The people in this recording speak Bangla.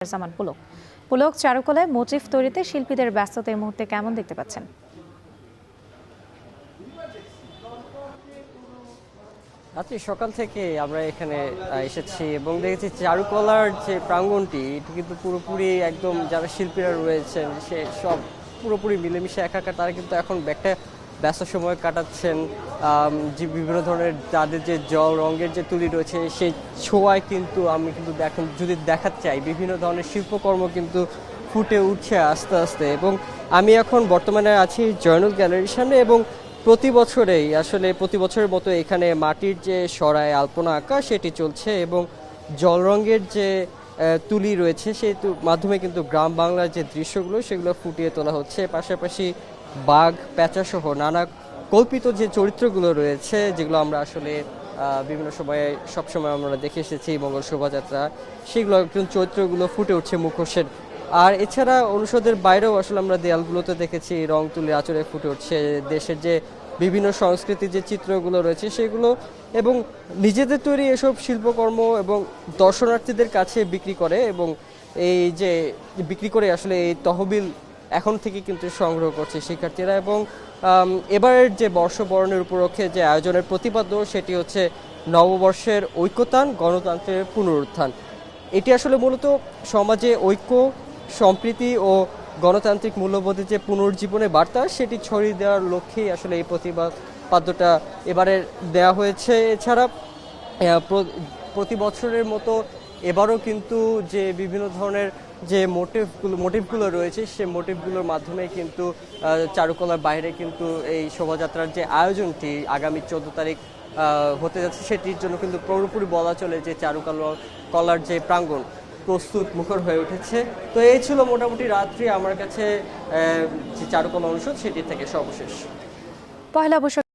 জামান পুলক পুলক চারুকলায় মোটিফ তৈরিতে শিল্পীদের ব্যস্ততা এই মুহূর্তে কেমন দেখতে পাচ্ছেন? রাত্রি সকাল থেকে আমরা এখানে এসেছি এবং দেখেছি চারুকলার যে প্রাঙ্গণটি এটি কিন্তু পুরোপুরি একদম যারা শিল্পীরা রয়েছেন সে সব পুরোপুরি মিলেমিশে একাকার। তারা কিন্তু এখন একটা ব্যস্ত সময় কাটাচ্ছেন। যে বিভিন্ন ধরনের তাদের যে জল রঙের যে তুলি রয়েছে সেই ছোঁয়ায় কিন্তু আমি কিন্তু এখন যদি দেখাতে চাই বিভিন্ন ধরনের শিল্পকর্ম কিন্তু ফুটে উঠছে আস্তে আস্তে। এবং আমি এখন বর্তমানে আছি জয়নুল গ্যালারির সামনে এবং প্রতি বছরের মতো এখানে মাটির যে সরায় আলপনা আঁকা সেটি চলছে এবং জল রঙের যে তুলি রয়েছে সেই মাধ্যমে কিন্তু গ্রাম বাংলার যে দৃশ্যগুলো সেগুলো ফুটিয়ে তোলা হচ্ছে। পাশাপাশি বাঘ পেঁচা সহ নানা কল্পিত যে চরিত্রগুলো রয়েছে যেগুলো আমরা আসলে বিভিন্ন সময়ে সবসময় আমরা দেখে এসেছি মঙ্গল শোভাযাত্রা, সেগুলো চরিত্রগুলো ফুটে উঠছে মুখোশের। আর এছাড়া অনুষদের বাইরেও আসলে আমরা দেয়ালগুলোতে দেখেছি রং তুলি আঁচড়ে ফুটে উঠছে দেশের যে বিভিন্ন সংস্কৃতির যে চিত্রগুলো রয়েছে সেগুলো এবং নিজেদের তৈরি এসব শিল্পকর্ম এবং দর্শনার্থীদের কাছে বিক্রি করে এবং এই যে বিক্রি করে আসলে এই তহবিল এখন থেকে কিন্তু সংগ্রহ করছে শিক্ষার্থীরা। এবং এবারের যে বর্ষবরণের উপলক্ষে যে আয়োজনের প্রতিপাদ্য সেটি হচ্ছে নববর্ষের ঐক্যতান গণতন্ত্রের পুনরুত্থান। এটি আসলে মূলত সমাজে ঐক্য সম্প্রীতি ও গণতান্ত্রিক মূল্যবোধের যে পুনর্জীবনের বার্তা সেটি ছড়িয়ে দেওয়ার লক্ষ্যেই আসলে এই প্রতিপাদ্যটা এবারে দেওয়া হয়েছে। এছাড়া প্রতি বছরের মতো এবারও কিন্তু যে বিভিন্ন ধরনের যে মোটিভগুলো রয়েছে সে মোটিভগুলোর মাধ্যমে কিন্তু চারুকলার বাইরে কিন্তু এই শোভাযাত্রার যে আয়োজনটি আগামী 14 তারিখ হতে যাচ্ছে সেটির জন্য কিন্তু পুরোপুরি বলা চলে যে চারুকলার যে প্রাঙ্গণ প্রস্তুত মুখর হয়ে উঠেছে। তো এই ছিল মোটামুটি রাত্রি আমার কাছে যে চারুকলা অনুষদ সেটি থেকে সর্বশেষ। পয়লা বৈশাখ